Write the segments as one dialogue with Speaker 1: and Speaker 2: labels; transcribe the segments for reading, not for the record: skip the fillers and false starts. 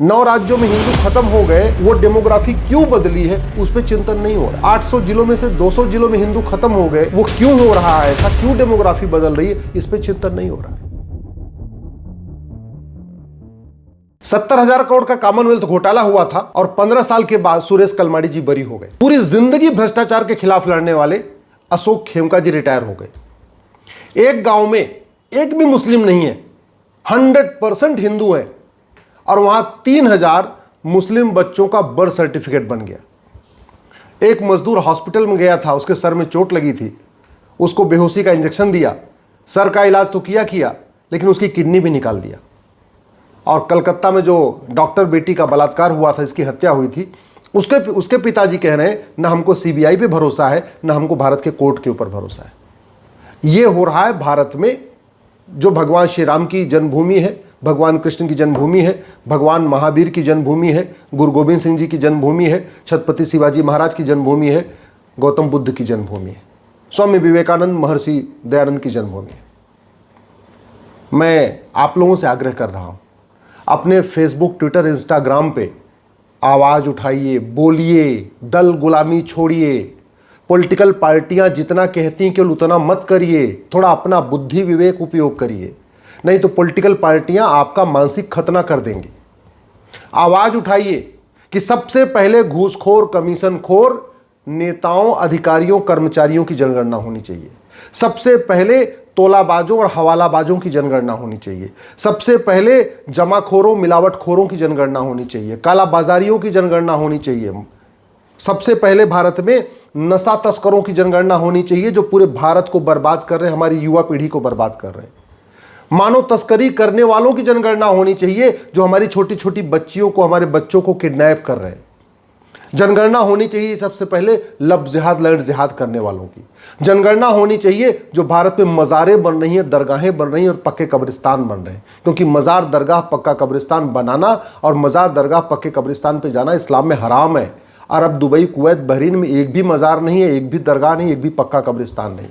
Speaker 1: 9 राज्यों में हिंदू खत्म हो गए, वो डेमोग्राफी क्यों बदली है उस पर चिंतन नहीं हो रहा। 800 जिलों में से 200 जिलों में हिंदू खत्म हो गए, वो क्यों हो रहा है ऐसा, क्यों डेमोग्राफी बदल रही है, इस पर चिंतन नहीं हो रहा है। 70,000 करोड़ का कॉमनवेल्थ घोटाला हुआ था और 15 साल के बाद सुरेश कलमाडी जी बरी हो गए। पूरी जिंदगी भ्रष्टाचार के खिलाफ लड़ने वाले अशोक खेमका जी रिटायर हो गए। एक गांव में एक भी मुस्लिम नहीं है, 100% हिंदू है, और वहां 3,000 मुस्लिम बच्चों का बर्थ सर्टिफिकेट बन गया। एक मजदूर हॉस्पिटल में गया था, उसके सर में चोट लगी थी, उसको बेहोशी का इंजेक्शन दिया, सर का इलाज तो किया लेकिन उसकी किडनी भी निकाल दिया। और कलकत्ता में जो डॉक्टर बेटी का बलात्कार हुआ था, इसकी हत्या हुई थी, उसके पिताजी कह रहे हैं ना हमको सीबीआई पे भरोसा है, ना हमको भारत के कोर्ट के ऊपर भरोसा है। ये हो रहा है भारत में, जो भगवान श्री राम की जन्मभूमि है, भगवान कृष्ण की जन्मभूमि है, भगवान महावीर की जन्मभूमि है, गुरु गोविंद सिंह जी की जन्मभूमि है, छत्रपति शिवाजी महाराज की जन्मभूमि है, गौतम बुद्ध की जन्मभूमि है, स्वामी विवेकानंद, महर्षि दयानंद की जन्मभूमि है। मैं आप लोगों से आग्रह कर रहा हूं, अपने फेसबुक, ट्विटर, इंस्टाग्राम पे आवाज उठाइए, बोलिए, दल गुलामी छोड़िए। पॉलिटिकल पार्टियां जितना कहती हैं केवल उतना मत करिए, थोड़ा अपना बुद्धि विवेक उपयोग करिए, नहीं तो पॉलिटिकल पार्टियां आपका मानसिक खतना कर देंगी। आवाज उठाइए कि सबसे पहले घूसखोर, कमीशनखोर नेताओं, अधिकारियों, कर्मचारियों की जनगणना होनी चाहिए। सबसे पहले तोलाबाजों और हवालाबाजों की जनगणना होनी चाहिए। सबसे पहले जमाखोरों, मिलावटखोरों की जनगणना होनी चाहिए। कालाबाजारियों की जनगणना होनी चाहिए। सबसे पहले भारत में नशा तस्करों की जनगणना होनी चाहिए, जो पूरे भारत को बर्बाद कर रहे हैं, हमारी युवा पीढ़ी को बर्बाद कर रहे हैं। मानव तस्करी करने वालों की जनगणना होनी चाहिए, जो हमारी छोटी छोटी बच्चियों को, हमारे बच्चों को किडनैप कर रहे हैं। जनगणना होनी चाहिए सबसे पहले लव जिहाद, लड़ जिहाद करने वालों की। जनगणना होनी चाहिए जो भारत में मज़ारें बन रही हैं, दरगाहें बन रही हैं और पक्के कब्रिस्तान बन रहे हैं, क्योंकि मज़ार, दरगाह, पक्का कब्रिस्तान बनाना और मज़ार, दरगाह, पक्के कब्रिस्तान पे जाना इस्लाम में हराम है। अरब, दुबई, कुवैत, बहरीन में एक भी मज़ार नहीं है, एक भी दरगाह नहीं, एक भी पक्का कब्रिस्तान नहीं।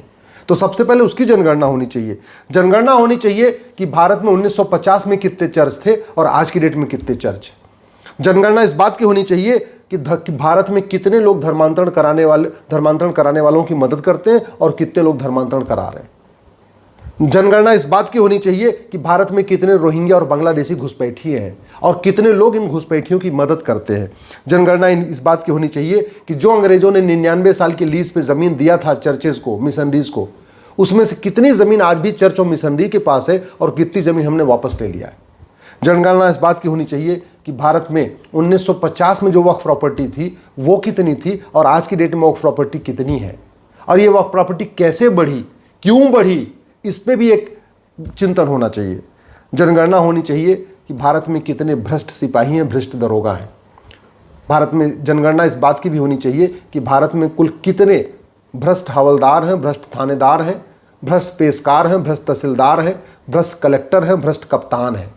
Speaker 1: तो सबसे पहले उसकी जनगणना होनी चाहिए। जनगणना होनी चाहिए कि भारत में 1950 में कितने चर्च थे और आज की डेट में कितने चर्च। जनगणना इस बात की होनी चाहिए कि भारत में कितने लोग धर्मांतरण कराने वालों की मदद करते हैं और कितने लोग धर्मांतरण करा रहे हैं। जनगणना इस बात की होनी चाहिए कि भारत में कितने रोहिंग्या और बांग्लादेशी घुसपैठिए हैं और कितने लोग इन घुसपैठियों की मदद करते हैं। जनगणना इस बात की होनी चाहिए कि जो अंग्रेजों ने 99 साल की लीज पे ज़मीन दिया था चर्चेज को, मिशनरीज को, उसमें से कितनी ज़मीन आज भी चर्च और मिशनरी के पास है और कितनी ज़मीन हमने वापस ले लिया है। जनगणना इस बात की होनी चाहिए कि भारत में 1950 में जो वक्फ प्रॉपर्टी थी वो कितनी थी और आज की डेट में वक्फ प्रॉपर्टी कितनी है, और ये वक्फ प्रॉपर्टी कैसे बढ़ी, क्यों बढ़ी, इस पे भी एक चिंतन होना चाहिए। जनगणना होनी चाहिए कि भारत में कितने भ्रष्ट सिपाही हैं, भ्रष्ट दरोगा हैं। भारत में जनगणना इस बात की भी होनी चाहिए कि भारत में कुल कितने भ्रष्ट हवलदार हैं, भ्रष्ट थानेदार हैं, भ्रष्ट पेशकार हैं, भ्रष्ट तहसीलदार हैं, भ्रष्ट कलेक्टर हैं, भ्रष्ट कप्तान हैं।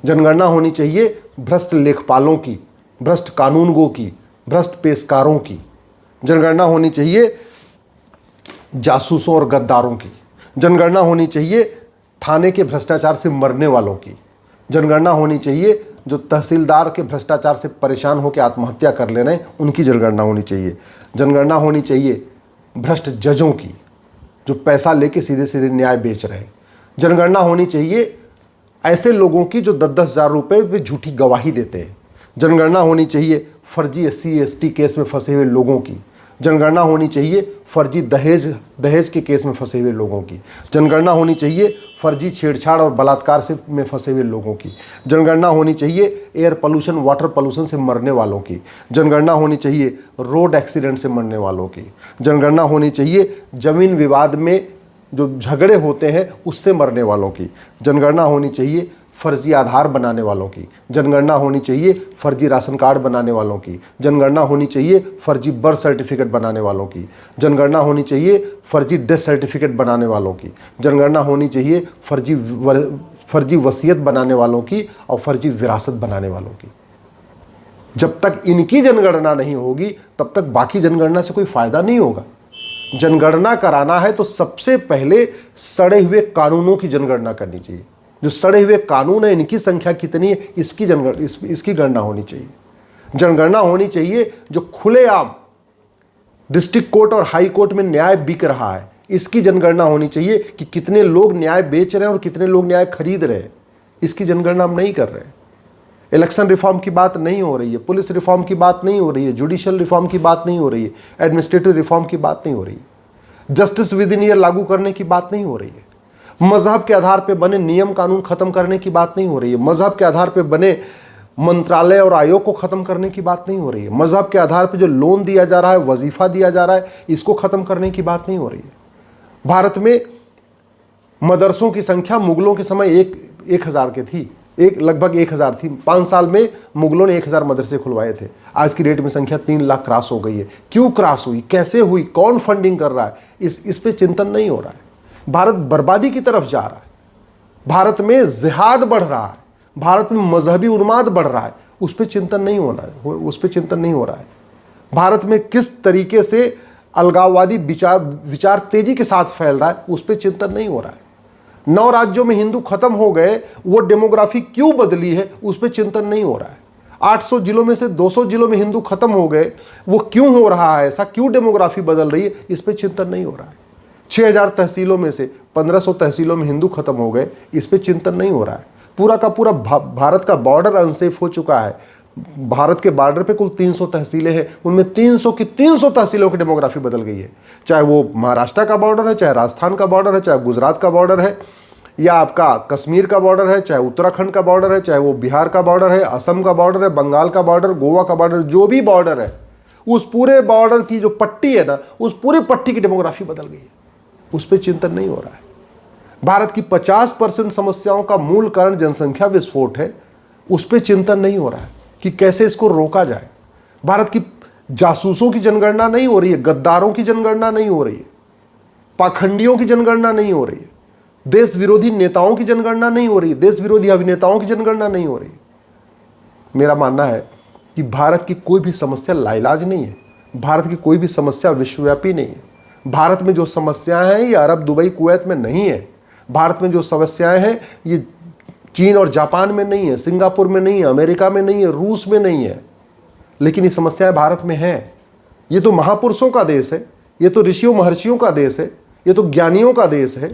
Speaker 1: जनगणना होनी चाहिए भ्रष्ट लेखपालों की, भ्रष्ट कानूनगो की, भ्रष्ट पेशकारों की। जनगणना होनी चाहिए जासूसों और गद्दारों की। जनगणना होनी चाहिए थाने के भ्रष्टाचार से मरने वालों की। जनगणना होनी चाहिए जो तहसीलदार के भ्रष्टाचार से परेशान होकर आत्महत्या कर ले रहे हैं, उनकी जनगणना होनी चाहिए। जनगणना होनी चाहिए भ्रष्ट जजों की, जो पैसा लेके सीधे सीधे न्याय बेच रहे हैं। जनगणना होनी चाहिए ऐसे लोगों की जो 10-10 हज़ार रुपये पे झूठी गवाही देते हैं। जनगणना होनी चाहिए फर्जी SC/ST केस में फंसे हुए लोगों की। जनगणना होनी चाहिए फर्जी दहेज के केस में फंसे हुए लोगों की। जनगणना होनी चाहिए फर्जी छेड़छाड़ और बलात्कार में फंसे हुए लोगों की। जनगणना होनी चाहिए एयर पोल्यूशन, वाटर पोल्यूशन से मरने वालों की। जनगणना होनी चाहिए रोड एक्सीडेंट से मरने वालों की। जनगणना होनी चाहिए जमीन विवाद में जो झगड़े होते हैं उससे मरने वालों की। जनगणना होनी चाहिए फर्जी आधार बनाने वालों की। जनगणना होनी चाहिए फर्जी राशन कार्ड बनाने वालों की। जनगणना होनी चाहिए फर्जी बर्थ सर्टिफिकेट बनाने वालों की। जनगणना होनी चाहिए फर्जी डेथ सर्टिफिकेट बनाने वालों की। जनगणना होनी चाहिए फर्जी वसीयत बनाने वालों की और फर्जी विरासत बनाने वालों की। जब तक इनकी जनगणना नहीं होगी तब तक बाकी जनगणना से कोई फायदा नहीं होगा। जनगणना कराना है तो सबसे पहले सड़े हुए कानूनों की जनगणना करनी चाहिए। जो सड़े हुए कानून है इनकी संख्या कितनी है इसकी गणना होनी चाहिए। जनगणना होनी चाहिए जो खुलेआम डिस्ट्रिक्ट कोर्ट और हाई कोर्ट में न्याय बिक रहा है, इसकी जनगणना होनी चाहिए कि कितने लोग न्याय बेच रहे हैं और कितने लोग न्याय खरीद रहे हैं। इसकी जनगणना हम नहीं कर रहे हैं। इलेक्शन रिफॉर्म की बात नहीं हो रही है, पुलिस रिफॉर्म की बात नहीं हो रही है, जुडिशियल रिफॉर्म की बात नहीं हो रही है, एडमिनिस्ट्रेटिव रिफॉर्म की बात नहीं हो रही है, जस्टिस विद इन ईयर लागू करने की बात नहीं हो रही है, मजहब के आधार पर बने नियम कानून खत्म करने की बात नहीं हो रही है, मजहब के आधार पर बने मंत्रालय और आयोग को खत्म करने की बात नहीं हो रही है, मजहब के आधार पर जो लोन दिया जा रहा है, वजीफा दिया जा रहा है, इसको खत्म करने की बात नहीं हो रही है। भारत में मदरसों की संख्या मुगलों के समय 1000 की थी, लगभग 1000 थी। 5 साल में मुगलों ने 1000 मदरसे खुलवाए थे। आज की डेट में संख्या 3 लाख क्रॉस हो गई है। क्यों क्रॉस हुई, कैसे हुई, कौन फंडिंग कर रहा है, इस पे चिंतन नहीं हो रहा है। भारत बर्बादी की तरफ जा रहा है, भारत में जिहाद बढ़ रहा है, भारत में मजहबी उन्माद बढ़ रहा है, उस पर चिंतन नहीं हो रहा है। भारत में किस तरीके से अलगाववादी विचार तेजी के साथ फैल रहा है, उस पर चिंतन नहीं हो रहा है। 9 राज्यों में हिंदू खत्म हो गए, वो डेमोग्राफी क्यों बदली है, उस पर चिंतन नहीं हो रहा है। 800 जिलों में से 200 जिलों में हिंदू खत्म हो गए, वो क्यों हो रहा है ऐसा, क्यों डेमोग्राफी बदल रही है, इस पर चिंतन नहीं हो रहा है। 6000 तहसीलों में से 1500 तहसीलों में हिंदू खत्म हो गए, इस पर चिंतन नहीं हो रहा है। पूरा का पूरा भारत का बॉर्डर अनसेफ हो चुका है। भारत के बॉर्डर पे कुल 300 तहसीलें हैं, उनमें 300 की 300 तहसीलों की डेमोग्राफी बदल गई है। चाहे वो महाराष्ट्र का बॉर्डर है, चाहे राजस्थान का बॉर्डर है, चाहे गुजरात का बॉर्डर है, या आपका कश्मीर का बॉर्डर है, चाहे उत्तराखंड का बॉर्डर है, चाहे वो बिहार का बॉर्डर है, असम का बॉर्डर है, बंगाल का बॉर्डर, गोवा का बॉर्डर, जो भी बॉर्डर है, उस पूरे बॉर्डर की जो पट्टी है ना, उस पूरी पट्टी की डेमोग्राफी बदल गई है। उस पर चिंतन नहीं हो रहा है। भारत की 50% समस्याओं का मूल कारण जनसंख्या विस्फोट है, उस पर चिंतन नहीं हो रहा है कि कैसे इसको रोका जाए। भारत की जासूसों की जनगणना नहीं हो रही है, गद्दारों की जनगणना नहीं हो रही है, पाखंडियों की जनगणना नहीं हो रही है, देश विरोधी नेताओं की जनगणना नहीं हो रही है, देश विरोधी अभिनेताओं की जनगणना नहीं हो रही है। मेरा मानना है कि भारत की कोई भी समस्या लाइलाज नहीं है, भारत की कोई भी समस्या विश्वव्यापी नहीं है। भारत में जो समस्याएं हैं ये अरब, दुबई, कुवैत में नहीं है। भारत में जो समस्याएं हैं ये चीन और जापान में नहीं है, सिंगापुर में नहीं है, अमेरिका में नहीं है, रूस में नहीं है, लेकिन ये समस्याएं भारत में हैं। ये तो महापुरुषों का देश है, ये तो ऋषियों महर्षियों का देश है, ये तो ज्ञानियों का देश है,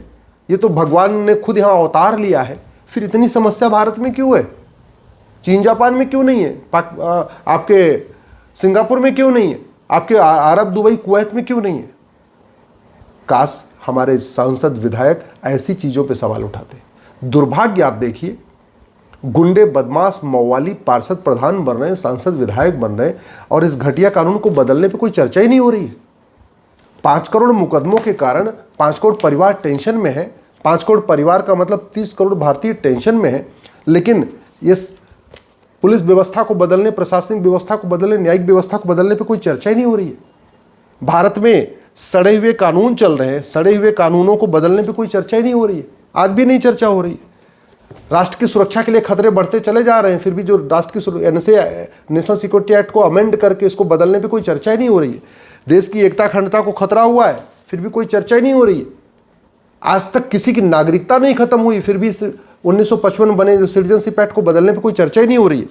Speaker 1: ये तो भगवान ने खुद यहाँ अवतार लिया है। फिर इतनी समस्या भारत में क्यों है? चीन जापान में क्यों नहीं है? आपके सिंगापुर में क्यों नहीं है? आपके अरब, दुबई, कुवैत में क्यों नहीं है? काश हमारे सांसद विधायक ऐसी चीजों पे सवाल उठाते। दुर्भाग्य आप देखिए, गुंडे, बदमाश, मौवाली पार्षद प्रधान बन रहे हैं, सांसद विधायक बन रहे हैं, और इस घटिया कानून को बदलने पे कोई चर्चा ही नहीं हो रही है। 5 करोड़ मुकदमों के कारण 5 करोड़ परिवार टेंशन में है। 5 करोड़ परिवार का मतलब 30 करोड़ भारतीय टेंशन में है, लेकिन ये पुलिस व्यवस्था को बदलने, प्रशासनिक व्यवस्था को बदलने, न्यायिक व्यवस्था को बदलने पर कोई चर्चा ही नहीं हो रही है। भारत में सड़े हुए कानून चल रहे हैं, सड़े हुए कानूनों को बदलने पर कोई चर्चा ही नहीं हो रही है। आज भी नहीं चर्चा हो रही है। राष्ट्र की सुरक्षा के लिए खतरे बढ़ते चले जा रहे हैं, फिर भी जो राष्ट्र की नेशनल सिक्योरिटी एक्ट को अमेंड करके इसको बदलने पे कोई चर्चा ही नहीं हो रही है। देश की एकता अखंडता को खतरा हुआ है, फिर भी कोई चर्चा ही नहीं हो रही है। आज तक किसी की नागरिकता नहीं खत्म हुई, फिर भी 1955 बने जो सिटीजनशिप एक्ट को बदलने पे कोई चर्चा ही नहीं हो रही है।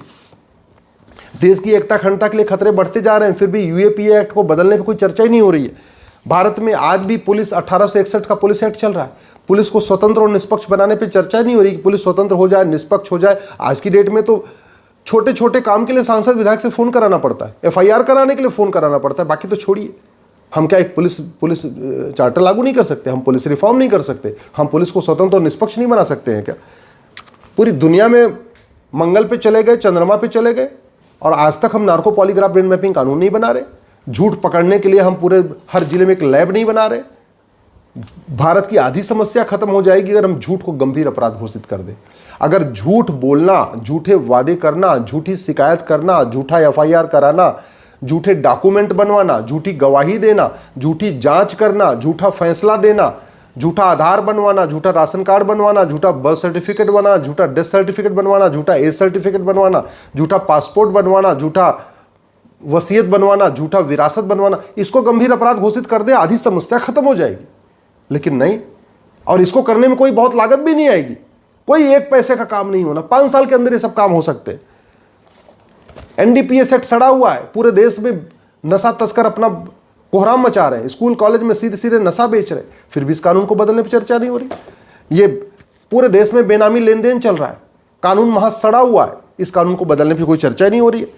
Speaker 1: देश की एकता अखंडता के लिए खतरे बढ़ते जा रहे हैं, फिर भी यूएपीए एक्ट को बदलने पे कोई चर्चा ही नहीं हो रही है। भारत में आज भी पुलिस 1861 का पुलिस एक्ट चल रहा है, पुलिस को स्वतंत्र और निष्पक्ष बनाने पे चर्चा नहीं हो रही कि पुलिस स्वतंत्र हो जाए, निष्पक्ष हो जाए। आज की डेट में तो छोटे छोटे काम के लिए सांसद विधायक से फोन कराना पड़ता है, एफआईआर कराने के लिए फोन कराना पड़ता है। बाकी तो छोड़िए, हम क्या एक पुलिस चार्टर लागू नहीं कर सकते, हम पुलिस रिफॉर्म नहीं कर सकते, हम पुलिस को स्वतंत्र और निष्पक्ष नहीं बना सकते हैं क्या? पूरी दुनिया में मंगल पे चले गए, चंद्रमा पे चले गए, और आज तक हम नार्को पॉलीग्राफ ब्रेन मैपिंग कानून नहीं बना रहे। झूठ पकड़ने के लिए हम पूरे हर जिले में एक लैब नहीं बना रहे। भारत की आधी समस्या खत्म हो जाएगी अगर हम झूठ को गंभीर अपराध घोषित कर दें। अगर झूठ बोलना, झूठे वादे करना, झूठी शिकायत करना, झूठा एफआईआर कराना, झूठे डॉक्यूमेंट बनवाना, झूठी गवाही देना, झूठी जांच करना, झूठा फैसला देना, झूठा आधार बनवाना, झूठा राशन कार्ड बनवाना, झूठा बर्थ सर्टिफिकेट बनाना, झूठा डेथ सर्टिफिकेट बनवाना, झूठा एज सर्टिफिकेट बनवाना, झूठा पासपोर्ट बनवाना, झूठा वसीयत बनवाना, झूठा विरासत बनवाना, इसको गंभीर अपराध घोषित कर दे, आधी समस्या खत्म हो जाएगी। लेकिन नहीं, और इसको करने में कोई बहुत लागत भी नहीं आएगी। कोई एक पैसे का काम नहीं होना, 5 साल के अंदर ये सब काम हो सकते हैं। एनडीपीएस एक्ट सड़ा हुआ है, पूरे देश में नशा तस्कर अपना कोहराम मचा रहे हैं, स्कूल कॉलेज में सीधे सीधे नशा बेच रहे हैं, फिर भी इस कानून को बदलने पर चर्चा नहीं हो रही। ये पूरे देश में बेनामी लेन देन चल रहा है, कानून महज सड़ा हुआ है, इस कानून को बदलने पर कोई चर्चा नहीं हो रही है।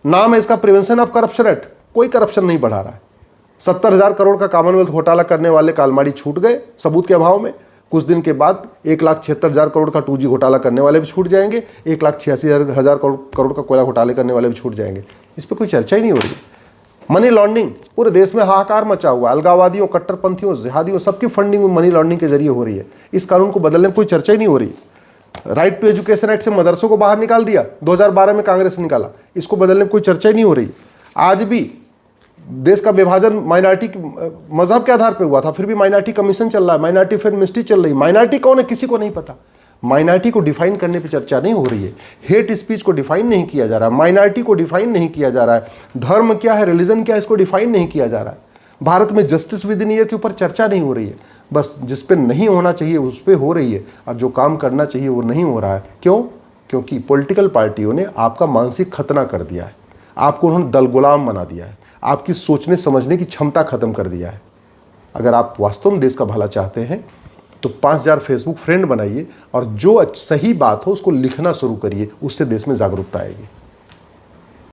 Speaker 1: नाम है इसका प्रिवेंशन ऑफ करप्शन एक्ट, कोई करप्शन नहीं बढ़ा रहा है। 70,000 करोड़ का कॉमनवेल्थ घोटाला करने वाले का अलमारी छूट गए सबूत के अभाव में। कुछ दिन के बाद 1,76,000 करोड़ का 2G घोटाला करने वाले भी छूट जाएंगे, 1,86,000 करोड़ का कोयला घोटाले करने वाले भी छूट जाएंगे। इस पर कोई चर्चा ही नहीं हो रही। मनी लॉन्ड्रिंग पूरे देश में हाहाकार मचा हुआ है, अलगाववादियों, कट्टरपंथियों, जिहादियों, सबकी फंडिंग मनी लॉन्ड्रिंग के जरिए हो रही है। इस कानून को बदलने में कोई चर्चा ही नहीं हो रही। राइट टू एजुकेशन एक्ट से मदरसों को बाहर निकाल दिया, 2012 में कांग्रेस ने निकाला, इसको बदलने में कोई चर्चा ही नहीं हो रही। आज भी देश का विभाजन माइनॉरिटी मजहब के आधार पर हुआ था, फिर भी माइनॉरिटी कमीशन चल रहा है, माइनॉरिटी अफेयर मिनिस्ट्री चल रही है। माइनॉरिटी कौन है किसी को नहीं पता। माइनॉरिटी को डिफाइन करने पे चर्चा नहीं हो रही है, हेट स्पीच को डिफाइन नहीं किया जा रहा, माइनॉरिटी को डिफाइन नहीं किया जा रहा है, धर्म क्या है, रिलीजन क्या है, इसको डिफाइन नहीं किया जा रहा है। भारत में जस्टिस विद इन ईयर के ऊपर चर्चा नहीं हो रही है, बस जिस पे नहीं होना चाहिए उस पे हो रही है, और जो काम करना चाहिए वो नहीं हो रहा है। क्यों? क्योंकि पॉलिटिकल पार्टियों ने आपका मानसिक खतना कर दिया है, आपको उन्होंने दल गुलाम बना दिया है, आपकी सोचने समझने की क्षमता खत्म कर दिया है। अगर आप वास्तव में देश का भला चाहते हैं तो 5,000 फेसबुक फ्रेंड बनाइए और जो सही बात हो उसको लिखना शुरू करिए, उससे देश में जागरूकता आएगी।